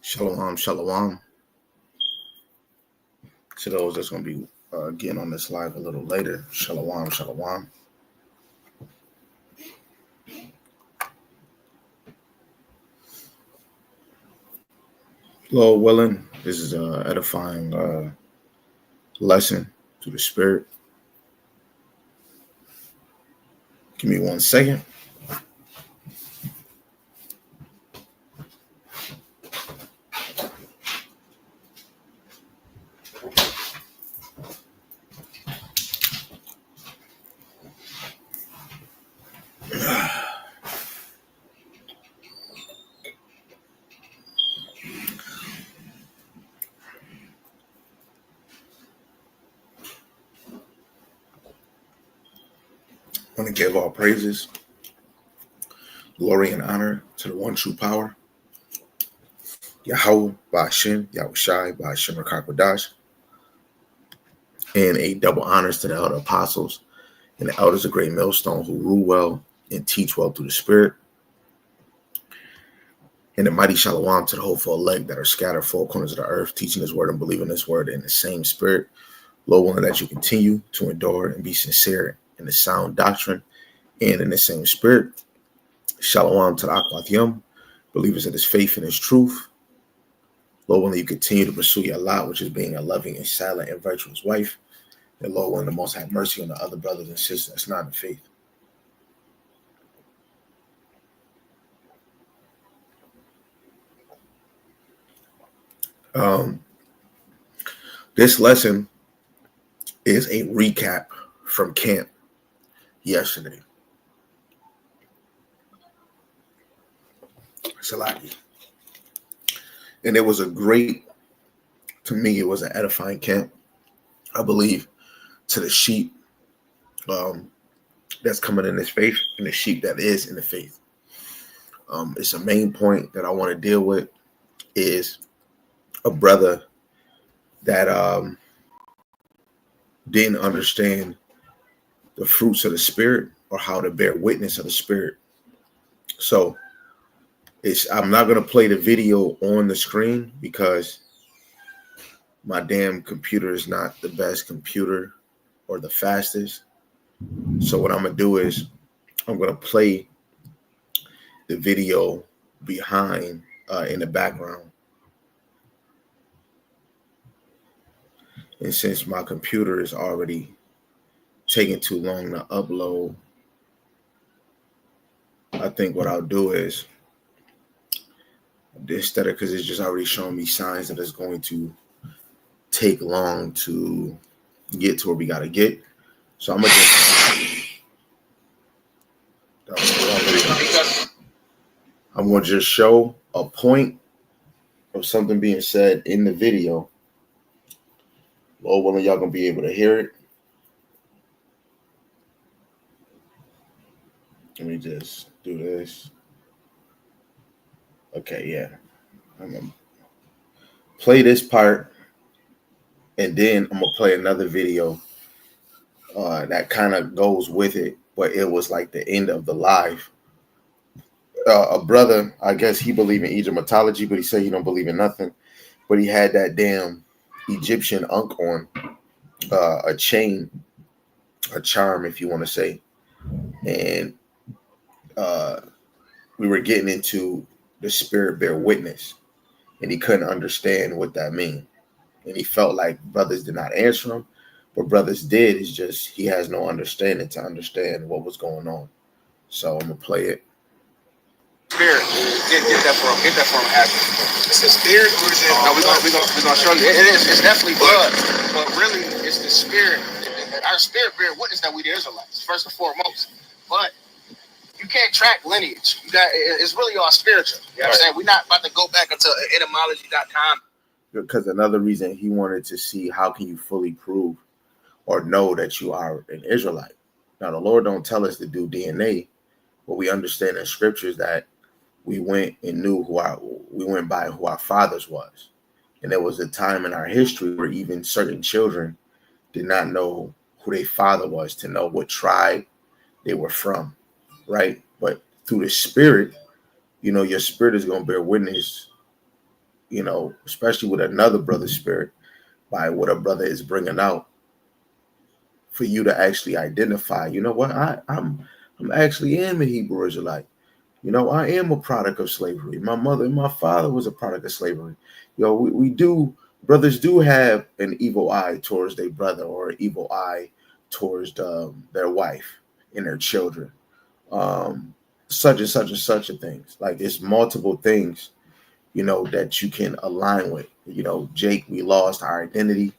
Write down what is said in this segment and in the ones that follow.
Shalom, shalom. To those that's going to be getting on this live a little later, shalom, shalom. Lord willing, this is an edifying lesson to the spirit. Give me 1 second. I want to give all praises, glory, and honor to the one true power, Yahweh, Ba'ashem, Yahushai, Ba'ashem, Rakakwadash, and a double honors to the elder apostles and the elders of Great Millstone who rule well and teach well through the spirit. And the mighty shalom to the hopeful elect that are scattered four corners of the earth, teaching his word and believing his word in the same spirit. Lord willing that you continue to endure and be sincere in the sound doctrine and in the same spirit. Shalom to the Akwat Yom, believers in his faith and his truth. Lord willing you continue to pursue your lot, which is being a loving and silent and virtuous wife. And Lord willing the most have mercy on the other brothers and sisters that's not in faith. This lesson is a recap from camp yesterday. Salaki. And it was to me, it was an edifying camp, I believe, to the sheep that's coming in this faith and the sheep that is in the faith. It's a main point that I want to deal with is a brother that didn't understand the fruits of the spirit or how to bear witness of the spirit. So I'm not going to play the video on the screen because my damn computer is not the best computer or the fastest. So what I'm going to do is I'm going to play the video behind in the background. And since my computer is already taking too long to upload, I think what I'll do is, instead of, because it's just already showing me signs that it's going to take long to get to where we got to get. So I'm going to just show a point of something being said in the video. Lord willing, y'all going to be able to hear it. Let me just do this. Okay, yeah. I'm going to play this part, and then I'm going to play another video that kind of goes with it, but it was like the end of the live. A brother, I guess he believed in Egyptology, but he said he don't believe in nothing. But he had that damn Egyptian unk on, a chain, a charm, if you want to say. And we were getting into the spirit bear witness, and he couldn't understand what that mean. And he felt like brothers did not answer him. What brothers did is just he has no understanding to understand what was going on. So I'm gonna play it. Spirit, get that from Ashley. It's a spirit, or is it? No, we're gonna show you. It's definitely blood, but really it's the spirit. Our spirit bear witness that we the Israelites first and foremost. But you can't track lineage. It's really all spiritual. You know what I'm saying? We're not about to go back into etymology.com. Because another reason he wanted to see how can you fully prove or know that you are an Israelite. Now the Lord don't tell us to do DNA, but we understand in scriptures that we went and knew we went by who our fathers was. And there was a time in our history where even certain children did not know who their father was to know what tribe they were from, right? But through the spirit, your spirit is going to bear witness, you know, especially with another brother's spirit, by what a brother is bringing out, for you to actually identify, you know what, I'm actually am a Hebrew Israelite. You know, I am a product of slavery. My mother and my father was a product of slavery. You know, we do, brothers do have an evil eye towards their brother, or an evil eye towards their wife and their children. Such and such and such a things. Like, it's multiple things, you know, that you can align with. You know, Jake, we lost our identity.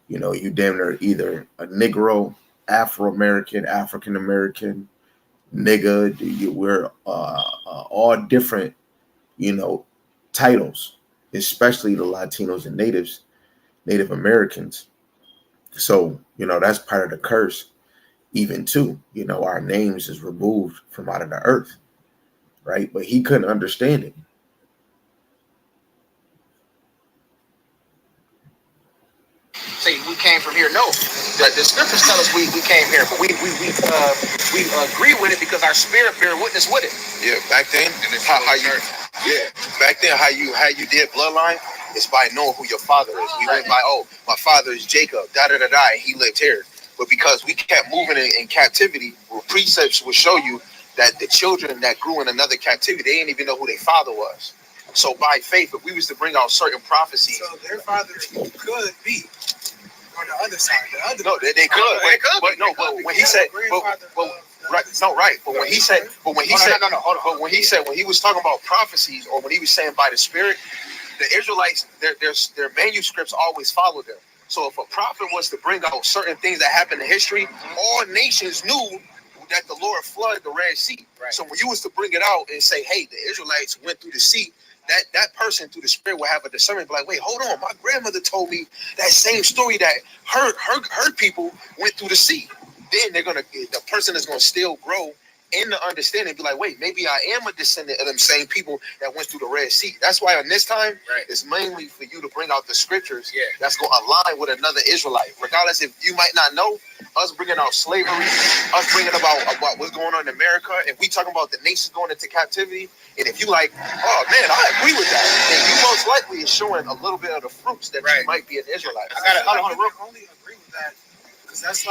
You know, you damn near either a Negro, Afro-American, African-American, nigga. We're all different, you know, titles, especially the Latinos and Native Americans. So, you know, that's part of the curse, even too. You know, our names is removed from out of the earth, right? But he couldn't understand it. Say we came from here. No, the scriptures tell us we came here, but we agree with it because our spirit bear witness with it. Yeah, back then, back then how you did bloodline is by knowing who your father is. We went by, oh, my father is Jacob, da da da da, and he lived here. But because we kept moving in captivity, precepts will show you that the children that grew in another captivity, they didn't even know who their father was. So by faith, if we was to bring out certain prophecies, so their father could be on the other side. No, they could. But when he said, when he was talking about prophecies, or when he was saying by the Spirit, the Israelites, their manuscripts always followed them. So if a prophet was to bring out certain things that happened in history, all nations knew that the Lord flooded the Red Sea. Right. So when you was to bring it out and say, hey, the Israelites went through the sea, that person through the Spirit will have a discernment, be like, wait, hold on, my grandmother told me that same story, that her people went through the sea. Then the person is gonna still grow in the understanding, be like, wait, maybe I am a descendant of them same people that went through the Red Sea. That's why on this time, it's mainly for you to bring out the scriptures that's gonna align with another Israelite. Regardless if you might not know, us bringing out slavery, us bringing about what's going on in America, if we talking about the nations going into captivity, and if you like, oh man, I agree with that, then you most likely is showing a little bit of the fruits that you might be an Israelite. I only agree with that because that's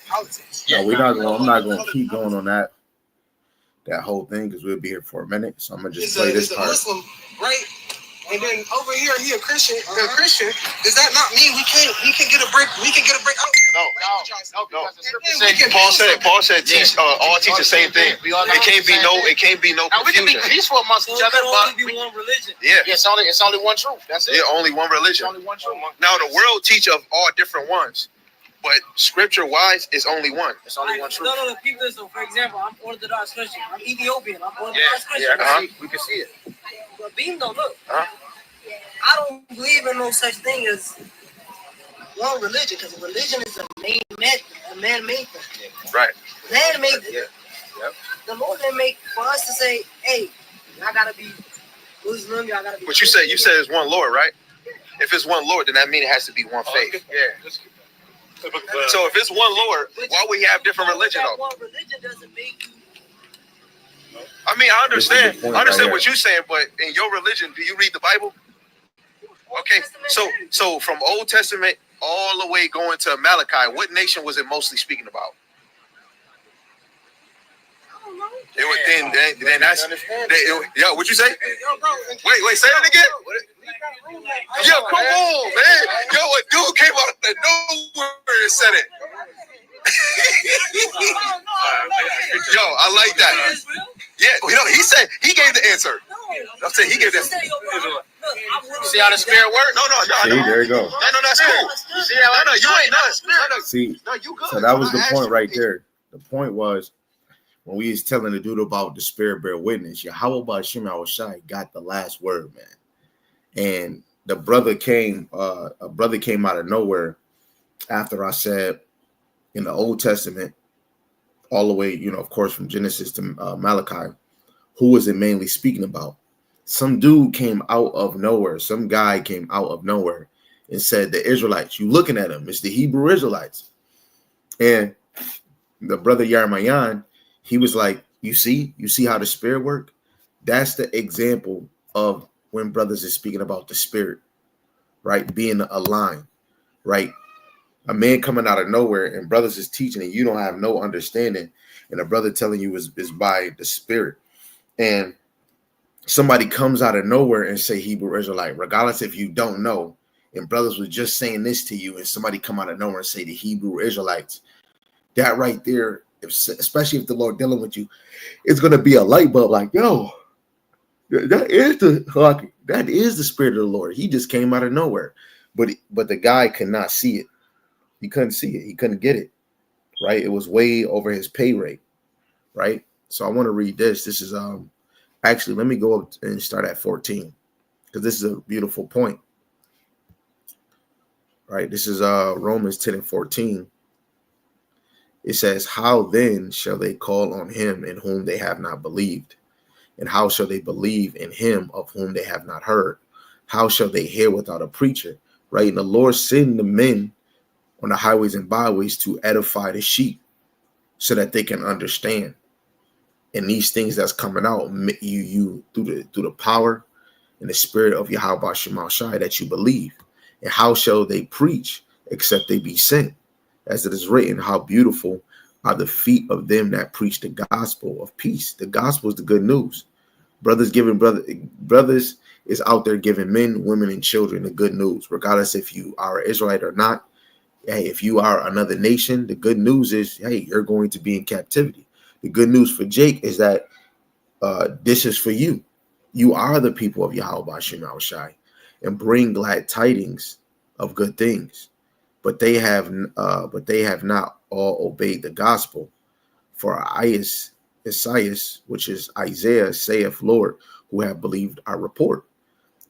politics. No, I'm not gonna keep going on that whole thing, because we'll be here for a minute. So I'm gonna just play this part. Muslim, right? And then over here, he a Christian. A Christian. Does that not mean we can get a break? We can get a break out here. No. Paul said, teach all teach the same thing. It can't be no now, we can be peaceful amongst each other, but only be one religion. Yeah, it's only one truth. That's it. Yeah, only one religion. Only one truth. Now the world teach of all different ones, but scripture wise, it's only one. It's only one truth. No, people. So, for example, I'm Orthodox Christian. I'm Ethiopian. I'm Orthodox Christian. We can see it. But Beam, though, look. I don't believe in no such thing as one religion, because religion is a man-made thing. Right. Man-made. The Lord didn't make for us to say, "Hey, y'all gotta be Muslim, y'all gotta be." But you said it's one Lord, right? If it's one Lord, then that means it has to be one faith. Yeah. So if it's one Lord, why we have different religion though? One religion doesn't make you. I mean, I understand what you're saying, but in your religion, do you read the Bible? Okay, so from Old Testament all the way going to Malachi, what nation was it mostly speaking about? It was then that's what you say? Wait, say it again. Yo, come on, man. Yo, a dude came out of nowhere and said it. Yo, I like that. Yeah, he gave the answer. I'm saying he gave the answer. See how the Spirit works? See, there you go. No, that's cool. See how? No, you ain't not. See, no, you good. So that was the point right there. The point was, when we was telling the dude about the Spirit bear witness, Yahweh Ba'Shem Yahushai got the last word, man. And the brother came, a brother came out of nowhere after I said in the Old Testament, all the way, of course, from Genesis to Malachi, who was it mainly speaking about? Some dude came out of nowhere. Some guy came out of nowhere and said, the Israelites, you looking at them, it's the Hebrew Israelites. And the brother Yarmayan, he was like, you see how the Spirit work? That's the example of when brothers is speaking about the spirit, right? Being aligned, right? A man coming out of nowhere and brothers is teaching and you don't have no understanding, and a brother telling you is by the spirit. And somebody comes out of nowhere and say Hebrew Israelite, regardless if you don't know, and brothers was just saying this to you, and somebody come out of nowhere and say the Hebrew Israelites, that right there, especially if the Lord dealing with you, it's going to be a light bulb like, yo, that is the spirit of the Lord. He just came out of nowhere. But the guy could not see it. He couldn't see it. He couldn't get it, right? It was way over his pay rate, right? So I want to read this. This is actually, let me go up and start at 14 because this is a beautiful point, right? This is Romans 10 and 14. It says, how then shall they call on him in whom they have not believed? And how shall they believe in him of whom they have not heard? How shall they hear without a preacher? Right? And the Lord sent the men on the highways and byways to edify the sheep so that they can understand. And these things that's coming out, you through the power and the spirit of Yahweh Shema Shai that you believe. And how shall they preach except they be sent? As it is written, how beautiful are the feet of them that preach the gospel of peace. The gospel is the good news. Brothers is out there giving men, women, and children the good news, regardless if you are an Israelite or not. Hey, if you are another nation, the good news is, hey, you're going to be in captivity. The good news for Jake is that this is for you. You are the people of Yahweh Shema Shai, and bring glad tidings of good things. But they have not all obeyed the gospel. For Isaiah, which is Isaiah, saith Lord, who have believed our report.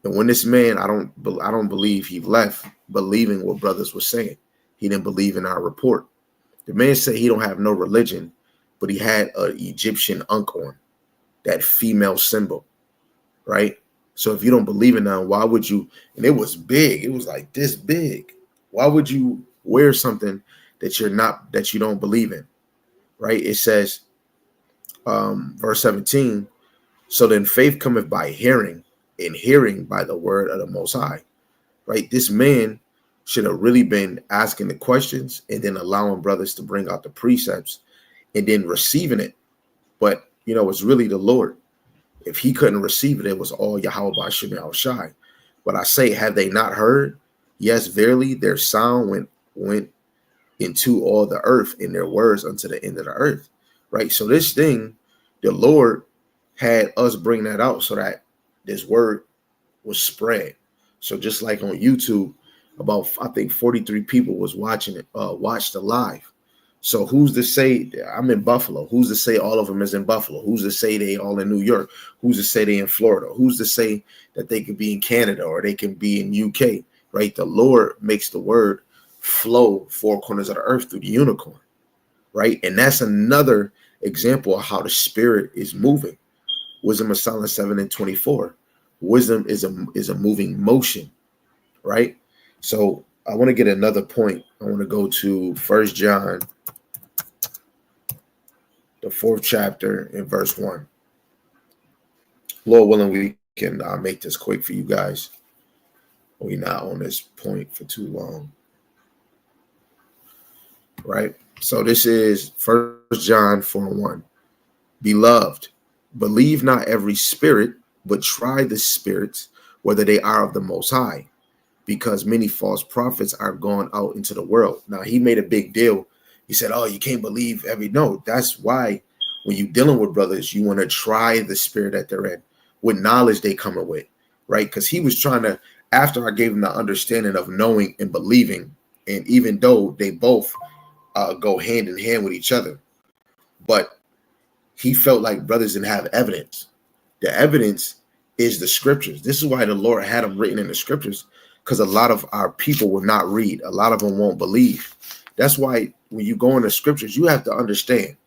And when this man, I don't believe he left believing what brothers were saying. He didn't believe in our report. The man said he don't have no religion, but he had an Egyptian ankh on, that female symbol, right? So if you don't believe in that, why would you? And it was big. It was like this big. Why would you wear something that you don't believe in, right? It says, verse 17, so then faith cometh by hearing, and hearing by the word of the Most High, right? This man should have really been asking the questions and then allowing brothers to bring out the precepts and then receiving it. But, it's really the Lord. If he couldn't receive it, it was all Yahweh Shema Shai. But I say, have they not heard? Yes, verily, their sound went into all the earth, and their words unto the end of the earth, right? So this thing, the Lord had us bring that out so that this word was spread. So just like on YouTube, about, I think 43 people was watching it, watched the live. So who's to say, I'm in Buffalo? Who's to say all of them is in Buffalo? Who's to say they all in New York? Who's to say they in Florida? Who's to say that they could be in Canada or they can be in UK? Right? The Lord makes the word flow four corners of the earth through the unicorn, right? And that's another example of how the spirit is moving. Wisdom of Solomon 7 and 24. Wisdom is a moving motion, right? So I want to get another point. I want to go to 1 John, the 4th chapter, in verse 1. Lord willing, we can make this quick for you guys. We're not on this point for too long. Right? So this is 1 John 4:1. Beloved, believe not every spirit, but try the spirits, whether they are of the Most High, because many false prophets are gone out into the world. Now, he made a big deal. He said, oh, you can't believe every. No, that's why when you're dealing with brothers, you want to try the spirit that they're in, what knowledge they coming with, right? Because he was trying to, after I gave him the understanding of knowing and believing, and even though they both go hand in hand with each other, but he felt like brothers didn't have evidence. The evidence is the scriptures. This is why the Lord had them written in the scriptures, because a lot of our people will not read. A lot of them won't believe. That's why when you go in the scriptures, you have to understand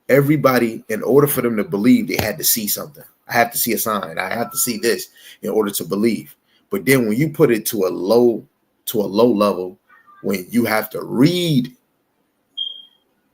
everybody, in order for them to believe, they had to see something. I have to see a sign. I have to see this in order to believe. But then when you put it to a low level, when you have to read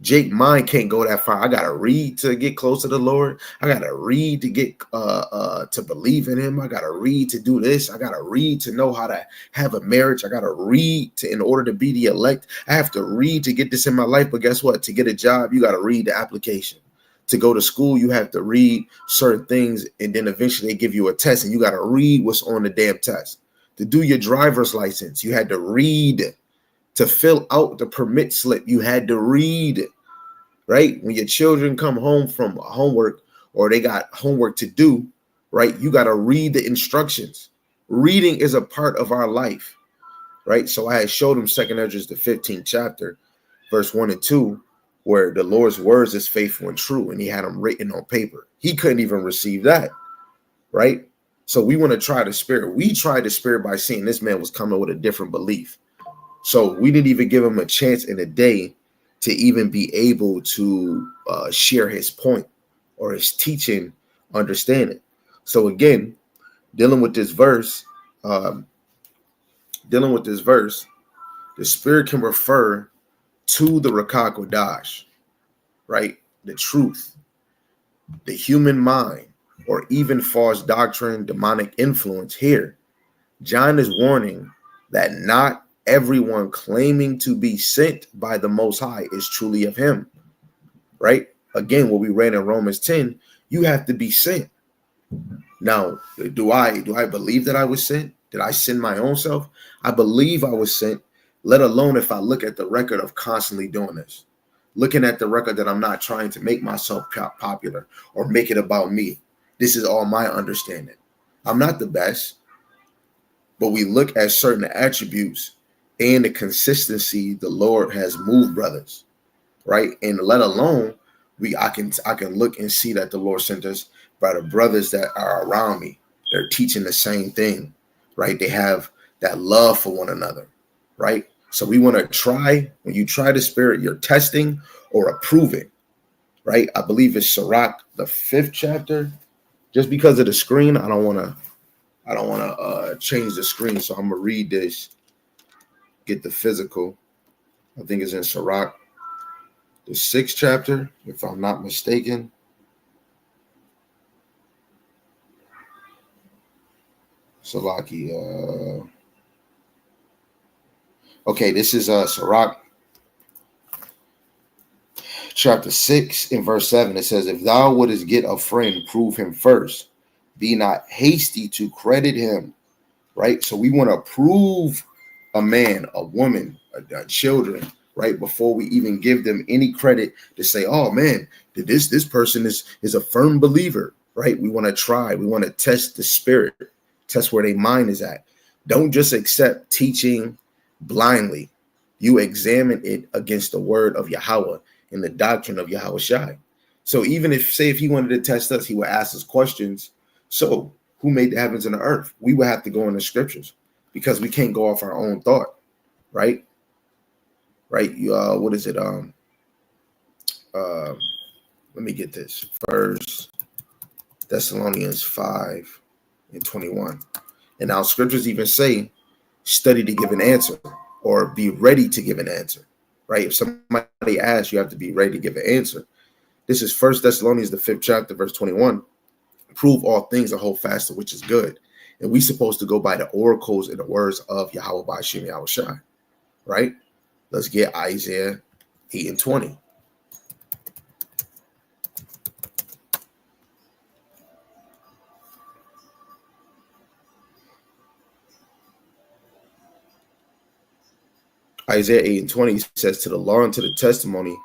Jake mind can't go that far. I gotta read to get close to the Lord. I gotta read to get to believe in him. I gotta read to do this. I gotta read to know how to have a marriage. I gotta read to in order to be the elect. I have to read to get this in my life. But guess what? To get a job, you gotta read the application. To go to school, you have to read certain things, and then eventually they give you a test, and you gotta read what's on the damn test. To do your driver's license, you had to read. To fill out the permit slip, you had to read, right? When your children come home from homework or they got homework to do, right? You got to read the instructions. Reading is a part of our life, right? So I had showed him 2 Esdras, the 15th chapter, verse 1 and 2, where the Lord's words is faithful and true, and he had them written on paper. He couldn't even receive that, right? So we want to try the spirit. We tried the spirit by seeing this man was coming with a different belief. So we didn't even give him a chance in a day to even be able to share his point or his teaching, understanding. So again, dealing with this verse, the spirit can refer to the Ruach HaKodesh, right? The truth, the human mind, or even false doctrine, demonic influence. Here, John is warning that not everyone claiming to be sent by the Most High is truly of him, right? Again, what we read in Romans 10, you have to be sent. Now, do I believe that I was sent? Did I send my own self? I believe I was sent, let alone if I look at the record of constantly doing this, looking at the record that I'm not trying to make myself popular or make it about me. This is all my understanding. I'm not the best, but we look at certain attributes and the consistency the Lord has moved brothers, right? And let alone I can look and see that the Lord sent us by the brothers that are around me. They're teaching the same thing, right? They have that love for one another, right? So we want to try, when you try the spirit, you're testing or approving, right? I believe it's Sirach, the 5th chapter. Just because of the screen, I don't want to change the screen. So I'm gonna read this. Get the physical. I think it's in Sirach, the 6th chapter, if I'm not mistaken. Salaki. Okay, this is Sirach, chapter 6, in verse 7. It says, "If thou wouldest get a friend, prove him first. Be not hasty to credit him." Right? So we want to prove a man, a woman, children, right, before we even give them any credit to say, "Oh man, this person is a firm believer," right? We want to try, we want to test the spirit, test where their mind is at. Don't just accept teaching blindly. You examine it against the word of Yahweh and the doctrine of Yahweh Shai. So even if he wanted to test us, he would ask us questions. So who made the heavens and the earth? We would have to go in the scriptures, because we can't go off our own thought, right? Right? What is it? Let me get this. 1 Thessalonians 5:21. And our scriptures even say, study to give an answer, or be ready to give an answer, right? If somebody asks, you have to be ready to give an answer. This is 1 Thessalonians, the 5th chapter, verse 21. Prove all things and hold fast to which is good. And we're supposed to go by the oracles and the words of Yahweh Ba'ashem Yahweh Shai, right? Let's get Isaiah 8:20. Isaiah 8:20 says, "To the law and to the testimony,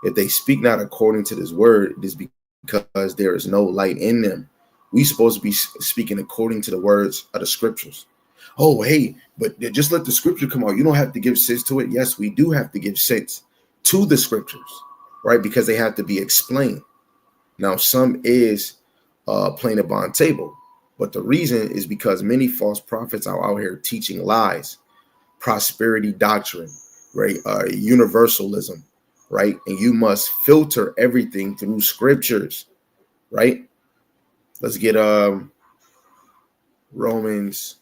if they speak not according to this word, it is because there is no light in them." We supposed to be speaking according to the words of the scriptures. Oh, hey, but just let the scripture come out. You don't have to give sense to it. Yes, we do have to give sense to the scriptures, right? Because they have to be explained. Now, some is plain upon table, but the reason is because many false prophets are out here teaching lies, prosperity doctrine, right? Universalism, right? And you must filter everything through scriptures, right? Let's get Romans,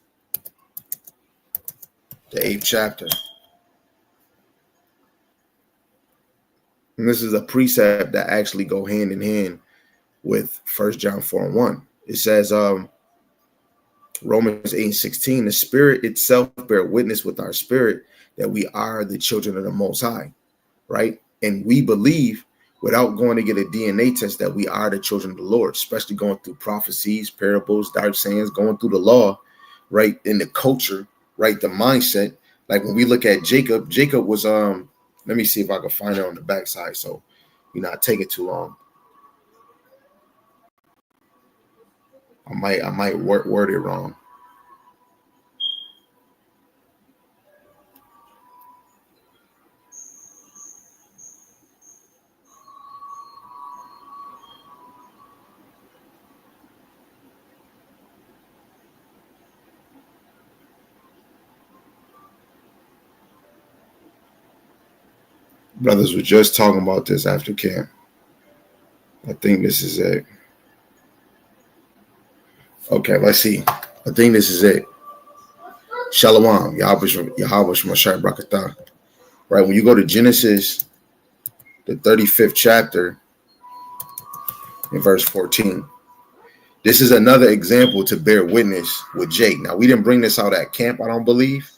the 8th chapter. And this is a precept that actually go hand in hand with 1 John 4:1. It says, Romans 8:16, the Spirit itself bear witness with our spirit that we are the children of the Most High, right? And we believe without going to get a DNA test that we are the children of the Lord, especially going through prophecies, parables, dark sayings, going through the law, right? In the culture, right? The mindset. Like when we look at Jacob, Jacob was, let me see if I can find it on the backside so you're not taking too long. I might word it wrong. Brothers were just talking about this after camp. I think this is it. Okay, let's see. I think this is it. Shalom, Yahweh Mashiach Brakatah. Right, when you go to Genesis, the 35th chapter, in verse 14, this is another example to bear witness with Jake. Now, we didn't bring this out at camp, I don't believe.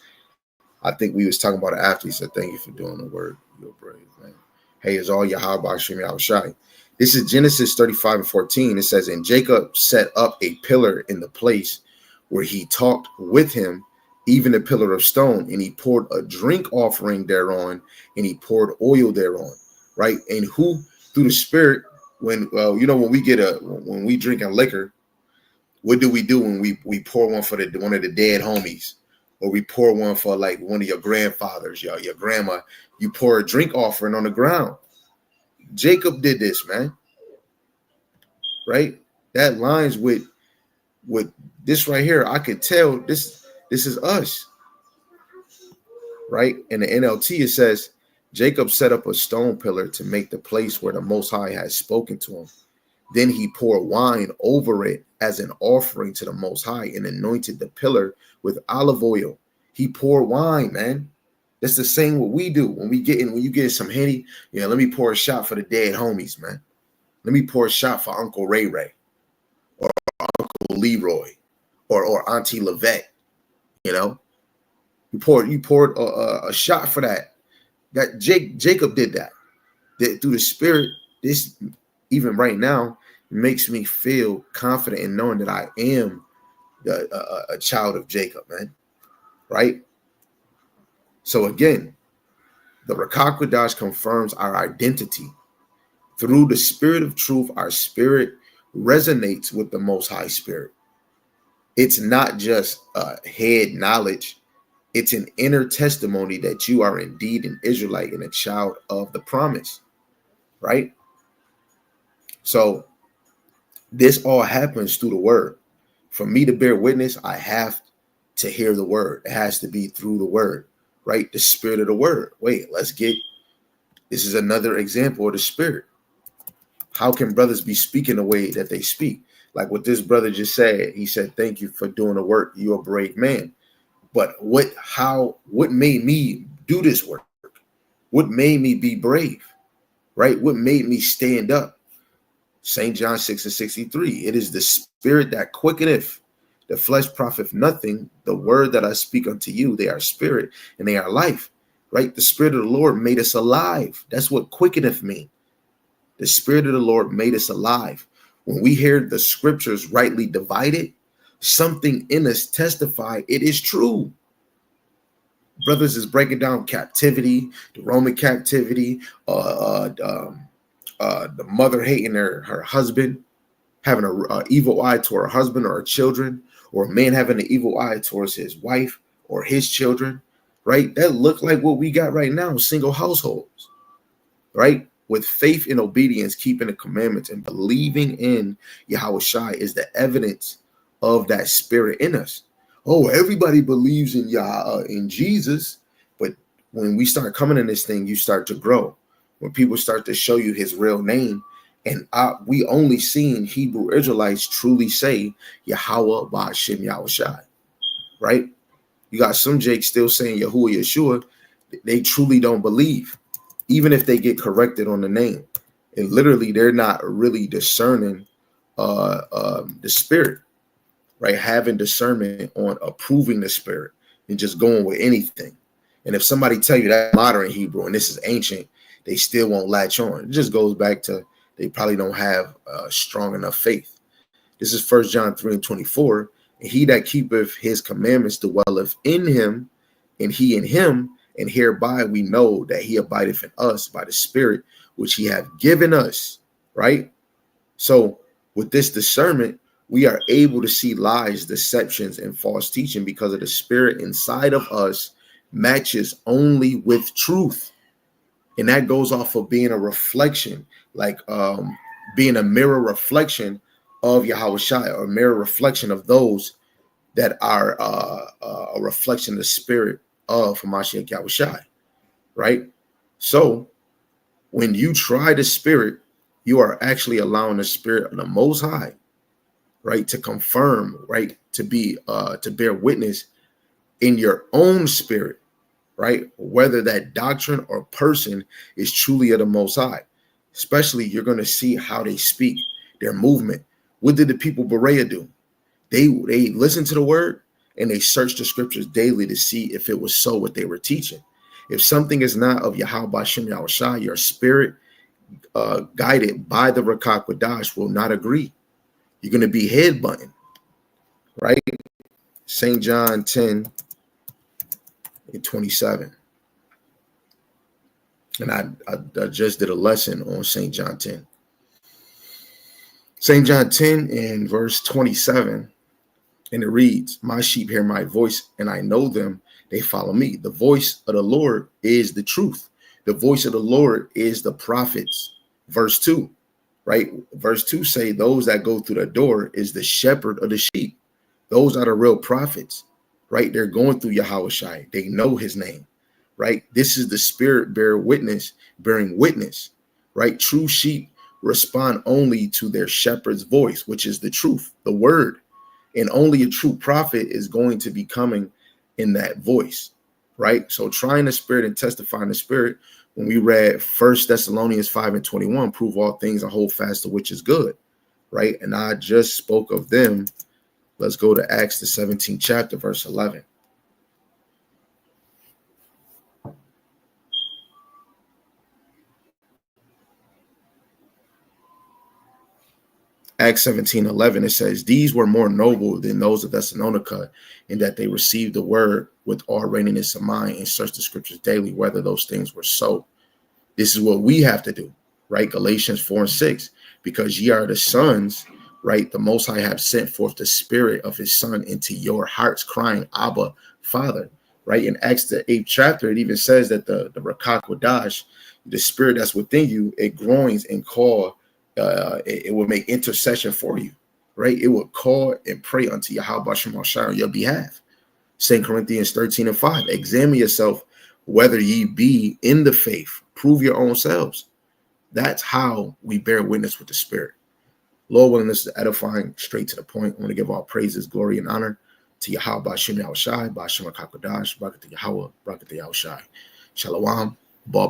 I think we was talking about it after. He said, thank you for doing the word. You're brave, man. Hey, it's all Yahweh Hashem Yahushai. This is Genesis 35:14. It says, and Jacob set up a pillar in the place where he talked with him, even a pillar of stone, and he poured a drink offering thereon, and he poured oil thereon, right? And who, through the Spirit, when when we drink a liquor, what do when we pour one for one of the dead homies, or we pour one for like one of your grandfathers, your grandma? You pour a drink offering on the ground. Jacob did this, man. Right? That lines with this right here. I could tell this is us. Right? In the NLT, it says, Jacob set up a stone pillar to make the place where the Most High had spoken to him. Then he poured wine over it as an offering to the Most High and anointed the pillar with olive oil. He poured wine, man. That's the same what we do when you get some Henny. Yeah, let me pour a shot for the dead homies, man. Let me pour a shot for Uncle Ray Ray or Uncle Leroy or Auntie Levette. You know, you poured a shot for that. That Jacob did that. Through the Spirit. This even right now makes me feel confident in knowing that I am a child of Jacob, man. Right? So again, the Ruach HaKodesh confirms our identity. Through the Spirit of truth, our spirit resonates with the Most High Spirit. It's not just head knowledge. It's an inner testimony that you are indeed an Israelite and a child of the promise, right? So this all happens through the word. For me to bear witness, I have to hear the word. It has to be through the word. Right? The spirit of the word. Wait, this is another example of the Spirit. How can brothers be speaking the way that they speak? Like what this brother just said. He said, thank you for doing the work. You're a brave man. But what made me do this work? What made me be brave? Right? What made me stand up? St. John 6:63. It is the Spirit that quickeneth. The flesh profiteth nothing. The word that I speak unto you, they are spirit and they are life, right? The Spirit of the Lord made us alive. That's what quickeneth mean. The Spirit of the Lord made us alive. When we hear the scriptures rightly divided, something in us testify it is true. Brothers is breaking down captivity, the Roman captivity, the mother hating her husband, having an evil eye to her husband or her children, or a man having an evil eye towards his wife or his children, right? That look like what we got right now, single households, right? With faith and obedience, keeping the commandments and believing in Yahushua is the evidence of that spirit in us. Oh, everybody believes in Jesus, but when we start coming in this thing, you start to grow. When people start to show you his real name, and we only seen Hebrew Israelites truly say Yahweh Ba'ashem Yahushai, right? You got some Jakes still saying Yahuwah Yeshua. They truly don't believe. even if they get corrected on the name. And literally, they're not really discerning the spirit, right? Having discernment on approving the spirit and just going with anything. And if somebody tell you that modern Hebrew and this is ancient, they still won't latch on. It just goes back to they probably don't have strong enough faith. This is 1 John 3:24. And he that keepeth his commandments dwelleth in him, and he in him, and hereby we know that he abideth in us by the Spirit which he hath given us, right? So with this discernment, we are able to see lies, deceptions, and false teaching because of the Spirit inside of us matches only with truth. And that goes off of being a reflection, like being a mirror reflection of Yahawashi, or a mirror reflection of those that are a reflection of the spirit of Hamashiach Yahawashi, right? So when you try the spirit, you are actually allowing the spirit of the Most High, right, to confirm, right, to be to bear witness in your own spirit, right, whether that doctrine or person is truly of the Most High. Especially, you're going to see how they speak, their movement. What did the people Berea do? They listened to the word and they searched the scriptures daily to see if it was so what they were teaching. If something is not of Yahweh Bashem Yahushua, your spirit guided by the Rakak Wadash will not agree. You're going to be headbutting, right? St. John 10:27. And I just did a lesson on St. John 10. St. John 10 and verse 27. And it reads, my sheep hear my voice, and I know them, they follow me. The voice of the Lord is the truth. The voice of the Lord is the prophets. Verse 2, right? Verse 2 say those that go through the door is the shepherd of the sheep. Those are the real prophets, right? They're going through Yahawashi. They know his name, right? This is the spirit bearing witness, right? True sheep respond only to their shepherd's voice, which is the truth, the word. And only a true prophet is going to be coming in that voice, right? So trying the spirit and testifying the spirit, when we read 1 Thessalonians 5:21, prove all things and hold fast to which is good, right? And I just spoke of them. Let's go to Acts, the 17th chapter, verse 11. Acts 17:11, it says, these were more noble than those of Thessalonica, in that they received the word with all readiness of mind and searched the scriptures daily, whether those things were so. This is what we have to do, right? Galatians 4:6, because ye are the sons, right? The Most High have sent forth the spirit of his son into your hearts, crying, Abba, Father, right? In Acts, the 8th chapter, it even says that the Rakak Wadash, the spirit that's within you, it groans and call. It will make intercession for you, right? It will call and pray unto Yahweh Bashem Yahushua on your behalf. 2 Corinthians 13:5, examine yourself whether ye be in the faith. Prove your own selves. That's how we bear witness with the spirit. Lord willing, this is edifying, straight to the point. I want to give all praises, glory, and honor to Yahweh Bashem Yahushua, Bashem HaKadosh, Barak to Yahweh, Barak to Yahushua. Shalom, Ba.